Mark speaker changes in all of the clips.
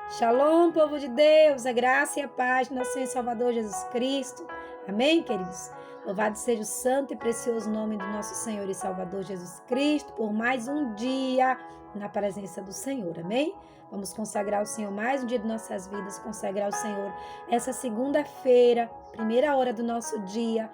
Speaker 1: Shalom, povo de Deus, a graça e a paz do nosso Senhor e Salvador Jesus Cristo. Amém, queridos? Louvado seja o santo e precioso nome do nosso Senhor e Salvador Jesus Cristo por mais um dia na presença do Senhor. Amém? Vamos consagrar o Senhor mais um dia de nossas vidas, consagrar o Senhor essa segunda-feira, primeira hora do nosso dia.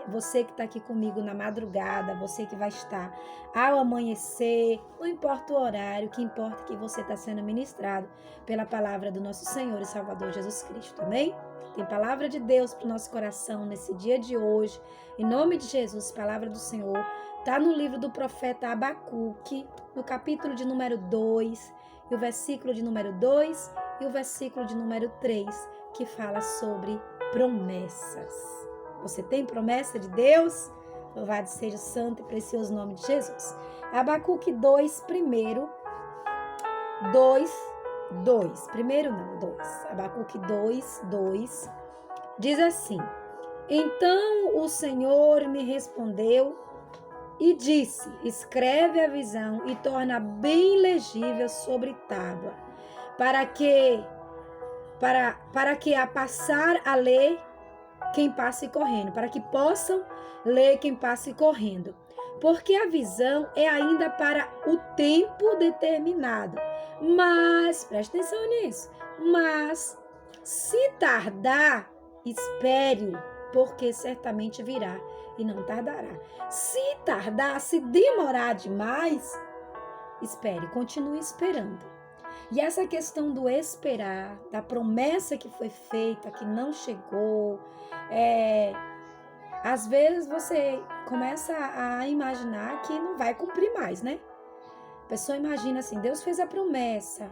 Speaker 1: Você que está aqui comigo na madrugada, você que vai estar ao amanhecer, não importa o horário, o que importa é que você está sendo ministrado pela palavra do nosso Senhor e Salvador Jesus Cristo, amém? Tem palavra de Deus para o nosso coração nesse dia de hoje, em nome de Jesus, palavra do Senhor, está no livro do profeta Abacuque, no capítulo de número 2, e o versículo de número 2 e o versículo de número 3, que fala sobre promessas. Você tem promessa de Deus? Louvado seja o santo e precioso nome de Jesus. Abacuque 2, primeiro, 2. Abacuque 2, diz assim: Então o Senhor me respondeu e disse: Escreve a visão e torna bem legível sobre tábua, para que a passar a ler quem passe correndo, para que possam ler quem passe correndo. Porque a visão é ainda para o tempo determinado. Mas, preste atenção nisso, mas se tardar, espere-o, porque certamente virá e não tardará. Se tardar, se demorar demais, espere, continue esperando. E essa questão do esperar, da promessa que foi feita, que não chegou, às vezes você começa a imaginar que não vai cumprir mais, né? A pessoa imagina assim, Deus fez a promessa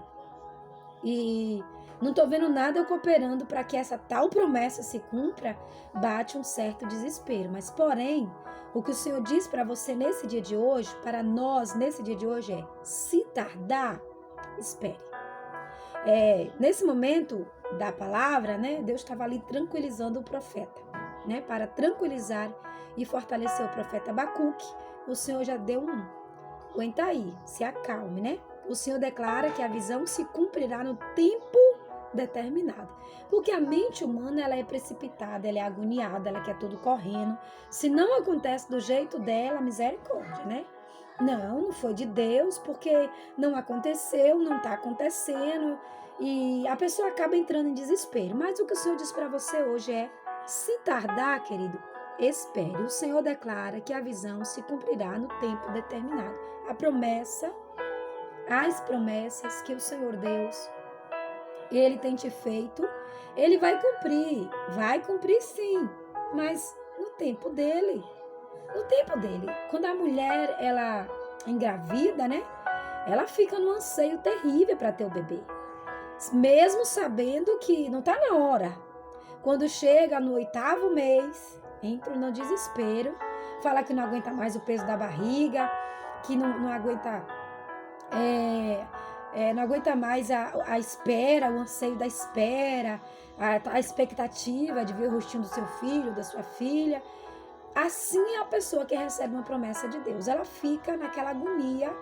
Speaker 1: e não estou vendo nada cooperando para que essa tal promessa se cumpra, bate um certo desespero. Mas, porém, o que o Senhor diz para você nesse dia de hoje, para nós nesse dia de hoje é, se tardar, espere. Nesse momento da palavra, né, Deus estava ali tranquilizando o profeta, né, para tranquilizar e fortalecer o profeta Abacuque. O Senhor já deu aguenta aí, se acalme, né? O Senhor declara que a visão se cumprirá no tempo determinado. Porque a mente humana, ela é precipitada, ela é agoniada, ela quer tudo correndo. Se não acontece do jeito dela, misericórdia, né? Não foi de Deus, porque não aconteceu, não está acontecendo. E a pessoa acaba entrando em desespero. Mas o que o Senhor diz para você hoje é, se tardar, querido, espere. O Senhor declara que a visão se cumprirá no tempo determinado. As promessas que o Senhor Deus, Ele tem te feito, Ele vai cumprir sim, mas no tempo dele. No tempo dele. Quando a mulher, ela engravida, né? Ela fica num anseio terrível para ter o bebê. Mesmo sabendo que não está na hora. Quando chega no 8º mês, entra no desespero, fala que não aguenta mais o peso da barriga, que não aguenta não aguenta mais a espera, o anseio da espera, a expectativa de ver o rostinho do seu filho, da sua filha. Assim é a pessoa que recebe uma promessa de Deus. Ela fica naquela agonia,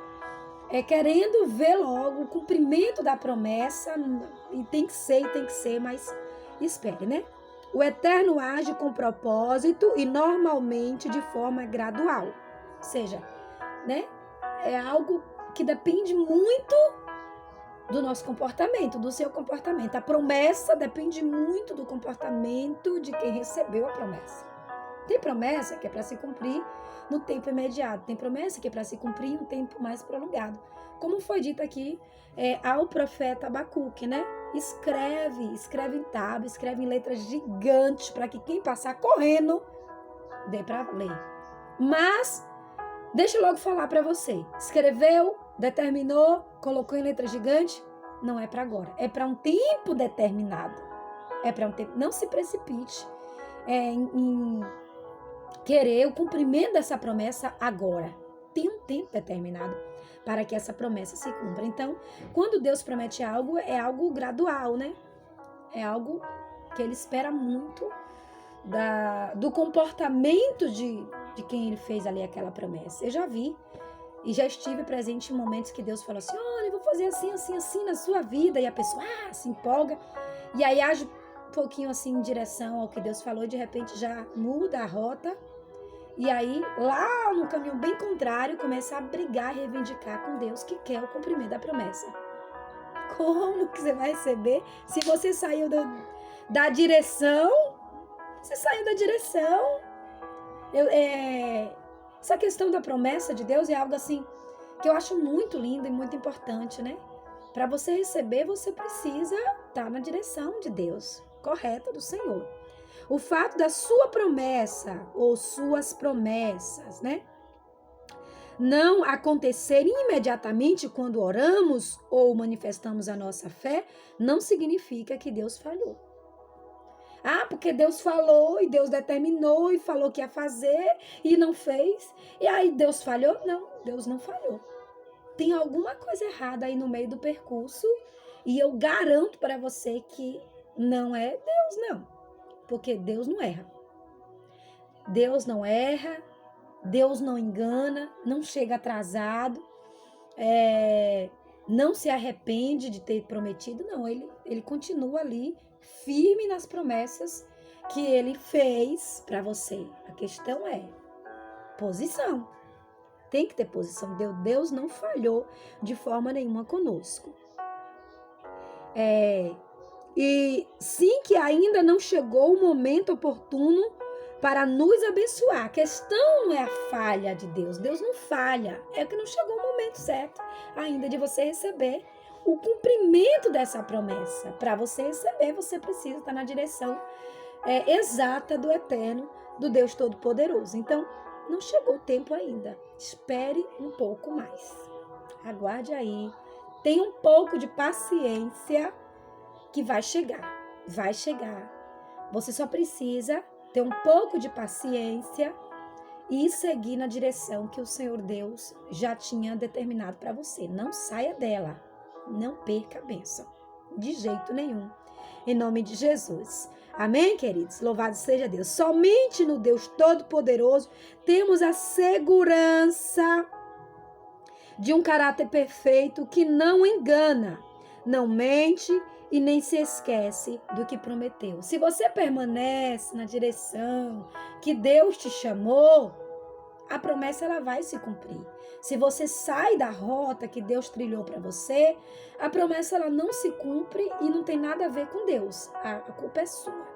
Speaker 1: querendo ver logo o cumprimento da promessa, e tem que ser, mas espere, né? O Eterno age com propósito e normalmente de forma gradual. Ou seja, né? É algo que depende muito do nosso comportamento, do seu comportamento. A promessa depende muito do comportamento de quem recebeu a promessa. Tem promessa que é para se cumprir no tempo imediato. Tem promessa que é para se cumprir em um tempo mais prolongado. Como foi dito aqui ao profeta Abacuque, né? Escreve em tábua, escreve em letras gigantes para que quem passar correndo dê para ler. Mas deixa eu logo falar para você. Escreveu, determinou, colocou em letra gigante, não é para agora. É para um tempo determinado. É para um tempo. Não se precipite em querer o cumprimento dessa promessa agora. Tem um tempo determinado para que essa promessa se cumpra. Então, quando Deus promete algo, é algo gradual, né? É algo que Ele espera muito do comportamento de quem Ele fez ali aquela promessa. Eu já vi E já estive presente em momentos que Deus falou assim, olha, eu vou fazer assim, assim, assim na sua vida. E a pessoa se empolga. E aí age um pouquinho assim em direção ao que Deus falou. E de repente já muda a rota. E aí, lá no caminho bem contrário, começa a brigar e reivindicar com Deus que quer o cumprimento da promessa. Como que você vai receber se você saiu da direção? Você saiu da direção. Essa questão da promessa de Deus é algo assim que eu acho muito lindo e muito importante, né? Para você receber, você precisa estar na direção de Deus, correta do Senhor. O fato da sua promessa ou suas promessas, né, não acontecerem imediatamente quando oramos ou manifestamos a nossa fé, não significa que Deus falhou. Porque Deus falou e Deus determinou e falou que ia fazer e não fez. E aí Deus falhou? Não, Deus não falhou. Tem alguma coisa errada aí no meio do percurso e eu garanto para você que não é Deus, não. Porque Deus não erra. Deus não erra, Deus não engana, não chega atrasado, não se arrepende de ter prometido, não. Ele continua ali firme nas promessas que ele fez para você. A questão é posição. Tem que ter posição. Deus não falhou de forma nenhuma conosco. E sim que ainda não chegou o momento oportuno para nos abençoar. A questão não é a falha de Deus. Deus não falha. É que não chegou o momento certo ainda de você receber o cumprimento dessa promessa. Para você receber, você precisa estar na direção exata do Eterno, do Deus Todo-Poderoso. Então, não chegou o tempo ainda. Espere um pouco mais. Aguarde aí. Tenha um pouco de paciência que vai chegar. Vai chegar. Você só precisa ter um pouco de paciência e seguir na direção que o Senhor Deus já tinha determinado para você. Não saia dela. Não perca a bênção. De jeito nenhum. Em nome de Jesus. Amém, queridos? Louvado seja Deus. Somente no Deus Todo-Poderoso temos a segurança de um caráter perfeito que não engana, não mente e nem se esquece do que prometeu. Se você permanece na direção que Deus te chamou, a promessa ela vai se cumprir. Se você sai da rota que Deus trilhou para você, a promessa ela não se cumpre e não tem nada a ver com Deus. A culpa é sua.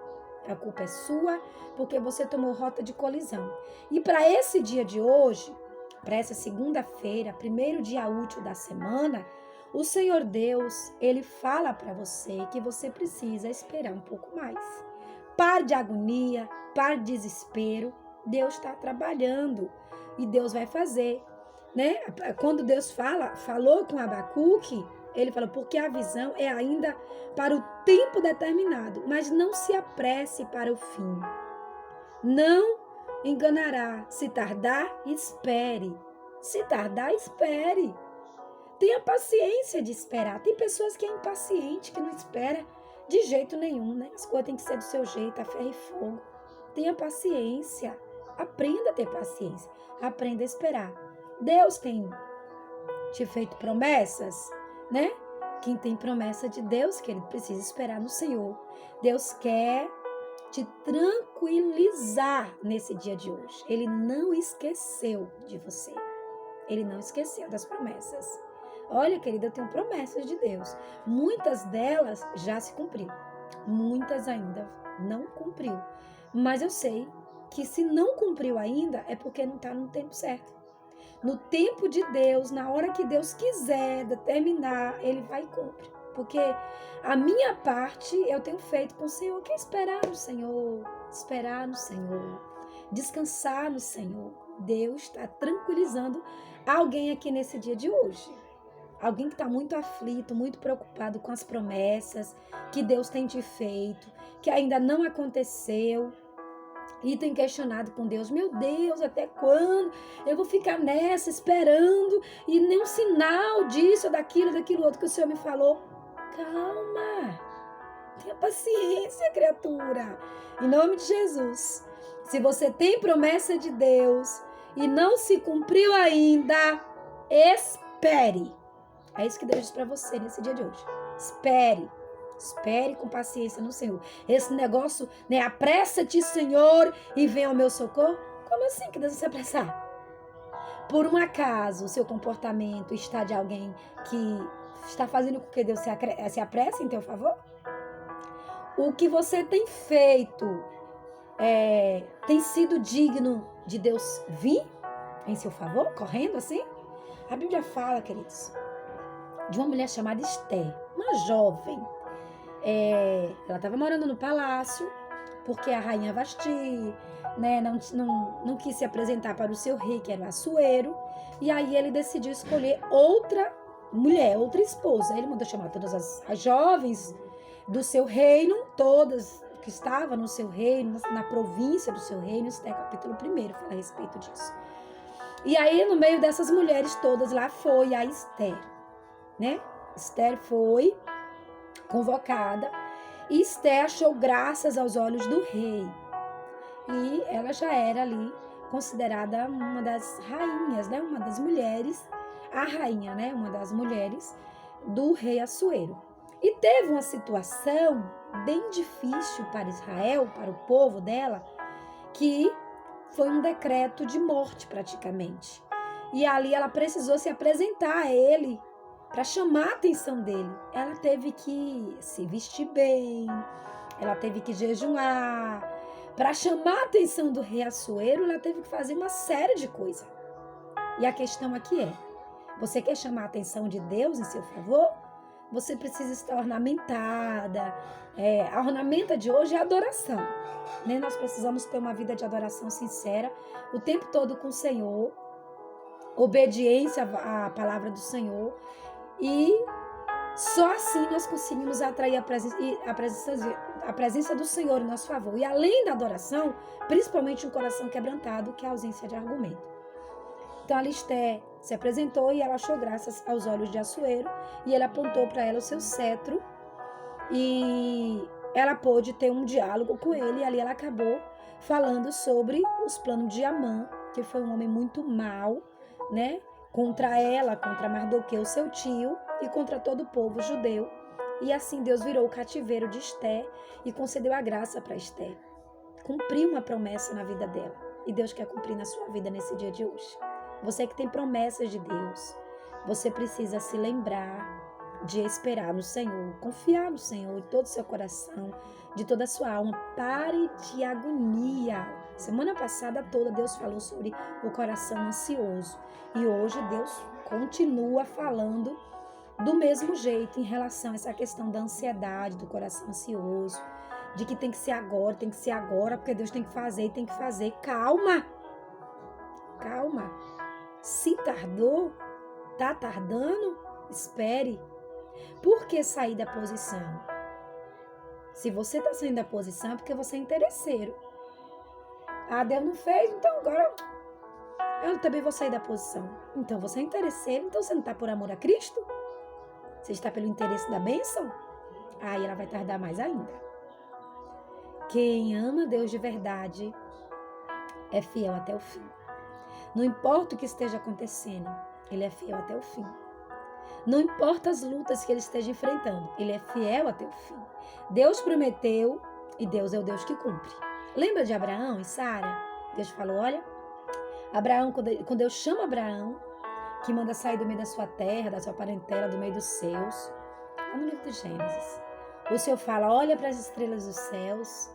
Speaker 1: A culpa é sua porque você tomou rota de colisão. E para esse dia de hoje, para essa segunda-feira, primeiro dia útil da semana, o Senhor Deus, Ele fala para você que você precisa esperar um pouco mais. Pare de agonia, pare de desespero. Deus está trabalhando e Deus vai fazer, né? Quando Deus falou com Abacuque, ele falou, porque a visão é ainda para o tempo determinado, mas não se apresse para o fim. Não enganará. Se tardar, espere. Se tardar, espere. Tenha paciência de esperar. Tem pessoas que é impaciente, que não espera de jeito nenhum, né? As coisas têm que ser do seu jeito, a ferro e fogo. Tenha paciência. Aprenda a ter paciência. Aprenda a esperar. Deus tem te feito promessas, né? Quem tem promessa de Deus, que ele precisa esperar no Senhor. Deus quer te tranquilizar nesse dia de hoje. Ele não esqueceu de você. Ele não esqueceu das promessas. Olha, querida, eu tenho promessas de Deus. Muitas delas já se cumpriu. Muitas ainda não cumpriu. Mas eu sei que se não cumpriu ainda, é porque não está no tempo certo. No tempo de Deus, na hora que Deus quiser determinar, Ele vai e cumpre. Porque a minha parte eu tenho feito com o Senhor, que é esperar no Senhor, descansar no Senhor. Deus está tranquilizando alguém aqui nesse dia de hoje. Alguém que está muito aflito, muito preocupado com as promessas que Deus tem te feito, que ainda não aconteceu. E tem questionado com Deus, meu Deus, até quando eu vou ficar nessa, esperando, e nem um sinal disso, daquilo outro que o Senhor me falou. Calma, tenha paciência, criatura, em nome de Jesus. Se você tem promessa de Deus e não se cumpriu ainda, espere. É isso que Deus diz para você nesse dia de hoje. Espere. Espere com paciência no Senhor. Esse negócio, né? Apressa-te, Senhor, e venha ao meu socorro. Como assim que Deus vai se apressar? Por um acaso, o seu comportamento está de alguém que está fazendo com que Deus se apresse em teu favor? O que você tem feito tem sido digno de Deus vir em seu favor, correndo assim? A Bíblia fala, queridos, de uma mulher chamada Esther, uma jovem. Ela estava morando no palácio, porque a rainha Vasti, né, não quis se apresentar para o seu rei, que era o Assuero, e aí ele decidiu escolher outra mulher, outra esposa. Ele mandou chamar todas as jovens do seu reino, todas que estavam no seu reino, na província do seu reino. Esther capítulo 1 fala a respeito disso. E aí, no meio dessas mulheres todas, lá foi a Esther, né? Esther foi convocada, e Esther achou graças aos olhos do rei. E ela já era ali considerada uma das rainhas, né? Uma das mulheres, a rainha, né? Uma das mulheres do rei Assuero. E teve uma situação bem difícil para Israel, para o povo dela, que foi um decreto de morte praticamente. E ali ela precisou se apresentar a ele para chamar a atenção dele. Ela teve que se vestir bem, ela teve que jejuar. Para chamar a atenção do rei Assuero, ela teve que fazer uma série de coisas. E a questão aqui é, você quer chamar a atenção de Deus em seu favor? Você precisa estar ornamentada. A ornamenta de hoje é a adoração, né? Nós precisamos ter uma vida de adoração sincera, o tempo todo com o Senhor, obediência à palavra do Senhor, e só assim nós conseguimos atrair a presença do Senhor em nosso favor. E além da adoração, principalmente um coração quebrantado, que é a ausência de argumento. Então a Esther se apresentou e ela achou graças aos olhos de Assuero, e ele apontou para ela o seu cetro, e ela pôde ter um diálogo com ele, e ali ela acabou falando sobre os planos de Amã, que foi um homem muito mau, né? Contra ela, contra Mardoqueu, seu tio, e contra todo o povo judeu. E assim Deus virou o cativeiro de Esther e concedeu a graça para Esther. Cumpriu uma promessa na vida dela. E Deus quer cumprir na sua vida nesse dia de hoje. Você que tem promessas de Deus, você precisa se lembrar de esperar no Senhor, confiar no Senhor de todo o seu coração, de toda a sua alma. Pare de agonia. Semana passada toda Deus falou sobre o coração ansioso. E hoje Deus continua falando do mesmo jeito em relação a essa questão da ansiedade, do coração ansioso, de que tem que ser agora, porque Deus tem que fazer e tem que fazer. Calma! Calma! Se tardou, tá tardando, espere. Por que sair da posição? Se você está saindo da posição é porque você é interesseiro. Deus não fez, então agora eu também vou sair da posição. Então você é interesseiro, então você não está por amor a Cristo? Você está pelo interesse da bênção? Aí ela vai tardar mais ainda. Quem ama Deus de verdade é fiel até o fim. Não importa o que esteja acontecendo, ele é fiel até o fim. Não importa as lutas que ele esteja enfrentando, ele é fiel até o fim. Deus prometeu e Deus é o Deus que cumpre. Lembra de Abraão e Sara? Deus falou, olha, Abraão, quando Deus chama Abraão, que manda sair do meio da sua terra, da sua parentela, do meio dos seus, lá no livro de Gênesis, o Senhor fala, olha para as estrelas dos céus,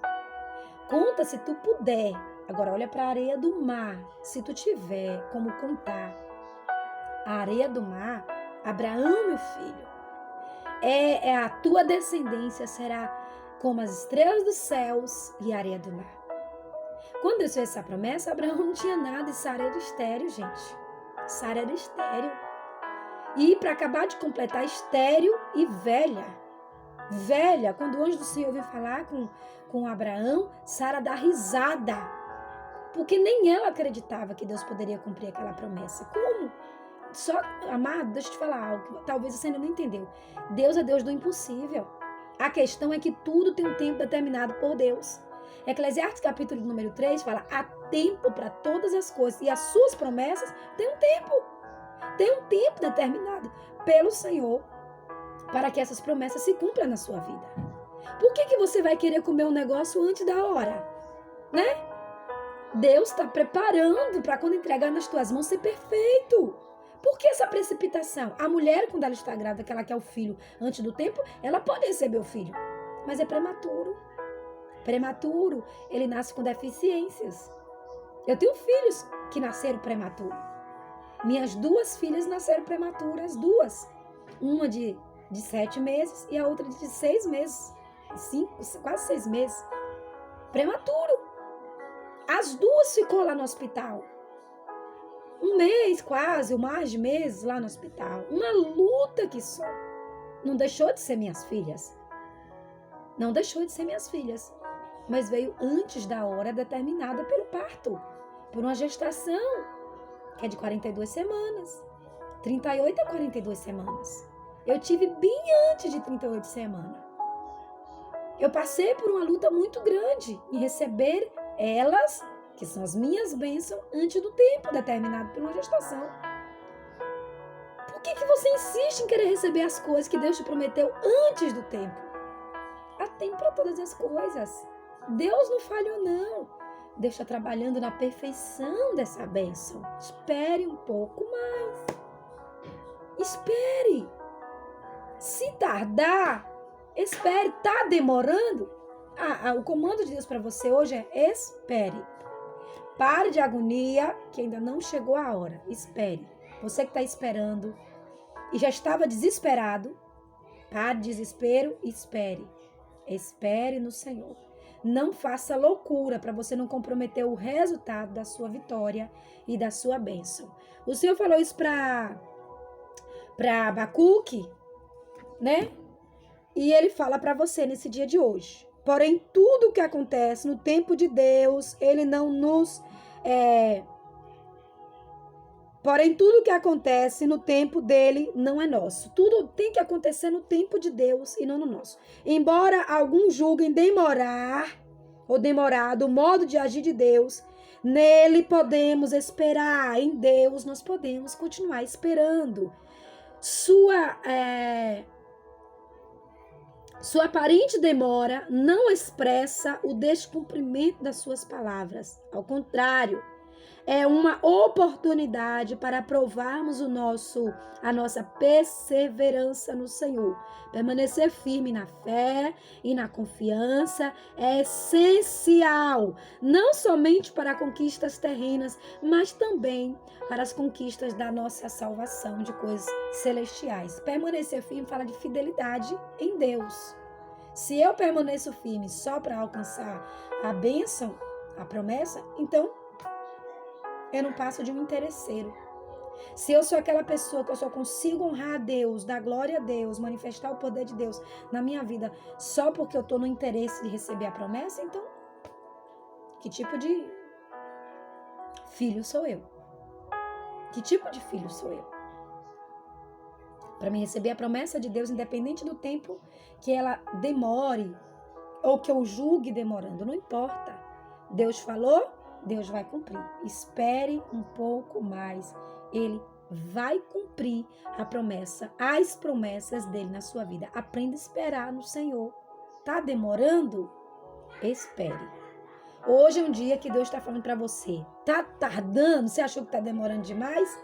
Speaker 1: conta se tu puder. Agora olha para a areia do mar, se tu tiver como contar a areia do mar. Abraão, meu filho, a tua descendência será como as estrelas dos céus e a areia do mar. Quando Deus fez essa promessa, Abraão não tinha nada e Sara era estéril, gente. Sara era estéril. E para acabar de completar, estéril e velha. Velha, quando o anjo do Senhor veio falar com Abraão, Sara dá risada. Porque nem ela acreditava que Deus poderia cumprir aquela promessa. Como? Só, amado, deixa eu te falar algo que talvez você ainda não entendeu. Deus é Deus do impossível. A questão é que tudo tem um tempo determinado por Deus. Eclesiastes capítulo número 3 fala, há tempo para todas as coisas e as suas promessas têm um tempo. tem um tempo determinado pelo Senhor para que essas promessas se cumpram na sua vida. Por que você vai querer comer um negócio antes da hora? Né? Deus está preparando para quando entregar nas tuas mãos ser perfeito. Por que essa precipitação? A mulher, quando ela está grávida, que ela quer o filho antes do tempo, ela pode receber o filho, mas é prematuro. Prematuro, ele nasce com deficiências. Eu tenho filhos que nasceram prematuros. Minhas 2 filhas nasceram prematuras, 2. Uma de 7 meses e a outra de 6 meses. 5, quase 6 meses. Prematuro. As 2 ficou lá no hospital. 1 mês quase, ou mais de meses lá no hospital. Uma luta que só. Não deixou de ser minhas filhas. Não deixou de ser minhas filhas. Mas veio antes da hora determinada pelo parto. Por uma gestação, que é de 42 semanas. 38 a 42 semanas. Eu tive bem antes de 38 semanas. Eu passei por uma luta muito grande em receber elas, que são as minhas bênçãos, antes do tempo determinado por uma gestação. Por que você insiste em querer receber as coisas que Deus te prometeu antes do tempo? Há tempo para todas as coisas. Deus não falhou, não. Deus está trabalhando na perfeição dessa bênção. Espere um pouco mais. Espere. Se tardar, espere. Está demorando? O comando de Deus para você hoje é espere. Pare de agonia, que ainda não chegou a hora. Espere. Você que está esperando e já estava desesperado, pare de desespero e espere. Espere no Senhor. Não faça loucura para você não comprometer o resultado da sua vitória e da sua bênção. O Senhor falou isso para Abacuque, né? E ele fala para você nesse dia de hoje. Porém, tudo o que acontece no tempo de Deus, ele não nos... Porém, tudo o que acontece no tempo dele não é nosso. Tudo tem que acontecer no tempo de Deus e não no nosso. Embora alguns julguem demorar ou demorado o modo de agir de Deus, nele podemos esperar. Em Deus nós podemos continuar esperando. Sua aparente demora não expressa o descumprimento das suas palavras. Ao contrário, é uma oportunidade para provarmos a nossa perseverança no Senhor. Permanecer firme na fé e na confiança é essencial, não somente para conquistas terrenas, mas também para as conquistas da nossa salvação de coisas celestiais. Permanecer firme fala de fidelidade em Deus. Se eu permaneço firme só para alcançar a bênção, a promessa, então eu não passo de um interesseiro. Se eu sou aquela pessoa que eu só consigo honrar a Deus, dar glória a Deus, manifestar o poder de Deus na minha vida só porque eu estou no interesse de receber a promessa, então, que tipo de filho sou eu? Que tipo de filho sou eu? Para mim receber a promessa de Deus, independente do tempo que ela demore ou que eu julgue demorando, não importa. Deus falou, Deus vai cumprir. Espere um pouco mais. Ele vai cumprir a promessa, as promessas dele na sua vida. Aprenda a esperar no Senhor. Tá demorando? Espere. Hoje é um dia que Deus está falando para você. Tá tardando? Você achou que tá demorando demais?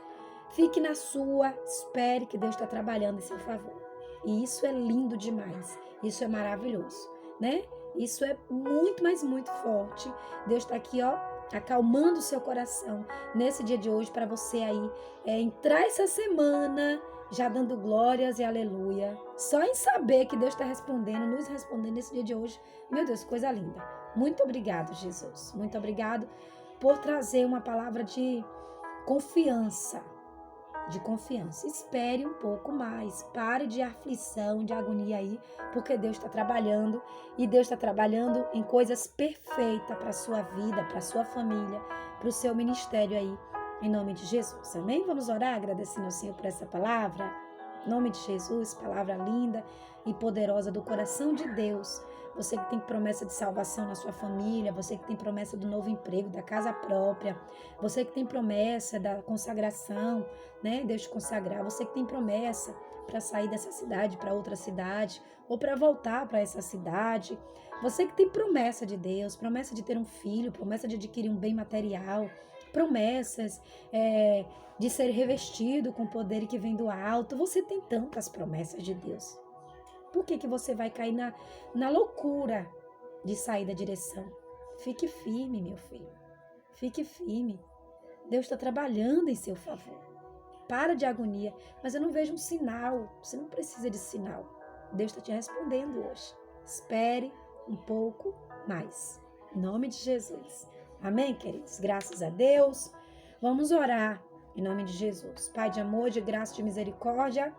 Speaker 1: Fique na sua. Espere que Deus está trabalhando em seu favor. E isso é lindo demais. Isso é maravilhoso, né? Isso é muito, mas muito forte. Deus está aqui, ó, acalmando o seu coração nesse dia de hoje para você aí entrar essa semana já dando glórias e aleluia. Só em saber que Deus está respondendo, nos respondendo nesse dia de hoje. Meu Deus, coisa linda. Muito obrigado, Jesus. Muito obrigado por trazer uma palavra de confiança. De confiança. Espere um pouco mais. Pare de aflição, de agonia aí, porque Deus está trabalhando e Deus está trabalhando em coisas perfeitas para a sua vida, para a sua família, para o seu ministério aí, em nome de Jesus. Amém? Vamos orar agradecendo ao Senhor por essa palavra. Em nome de Jesus, palavra linda e poderosa do coração de Deus Você que tem promessa de salvação na sua família, você que tem promessa do novo emprego, da casa própria, você que tem promessa da consagração, né? Deus te consagrar, você que tem promessa para sair dessa cidade para outra cidade, ou para voltar para essa cidade. Você que tem promessa de Deus, promessa de ter um filho, promessa de adquirir um bem material, promessas de ser revestido com o poder que vem do alto. Você tem tantas promessas de Deus. Por que você vai cair na loucura de sair da direção? Fique firme, meu filho. Fique firme. Deus está trabalhando em seu favor. Para de agonia. Mas eu não vejo um sinal. Você não precisa de sinal. Deus está te respondendo hoje. Espere um pouco mais. Em nome de Jesus. Amém, queridos? Graças a Deus. Vamos orar em nome de Jesus. Pai de amor, de graça, de misericórdia.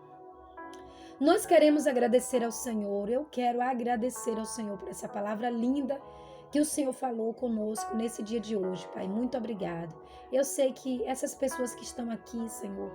Speaker 1: Nós queremos agradecer ao Senhor. Eu quero agradecer ao Senhor por essa palavra linda que o Senhor falou conosco nesse dia de hoje, Pai. Muito obrigado. Eu sei que essas pessoas que estão aqui, Senhor,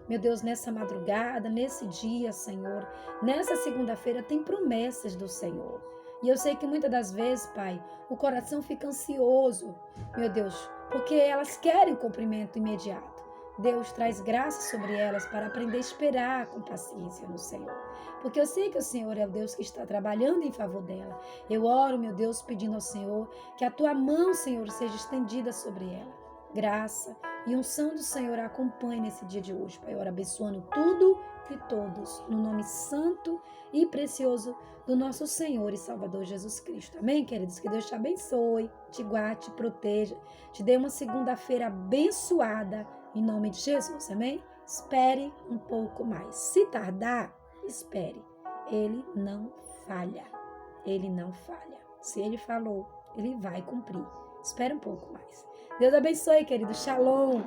Speaker 1: meu Deus, nessa madrugada, nesse dia, Senhor, nessa segunda-feira, tem promessas do Senhor. E eu sei que muitas das vezes, Pai, o coração fica ansioso, meu Deus, porque elas querem cumprimento imediato. Deus traz graça sobre elas para aprender a esperar com paciência no Senhor. Porque eu sei que o Senhor é o Deus que está trabalhando em favor dela. Eu oro, meu Deus, pedindo ao Senhor que a tua mão, Senhor, seja estendida sobre ela. Graça e unção do Senhor a acompanhe nesse dia de hoje, Pai. Eu oro abençoando tudo e todos, no nome santo e precioso do nosso Senhor e Salvador Jesus Cristo. Amém, queridos? Que Deus te abençoe, te guarde, te proteja, te dê uma segunda-feira abençoada, em nome de Jesus, amém? Espere um pouco mais. Se tardar, espere. Ele não falha. Ele não falha. Se ele falou, ele vai cumprir. Espere um pouco mais. Deus abençoe, querido. Shalom.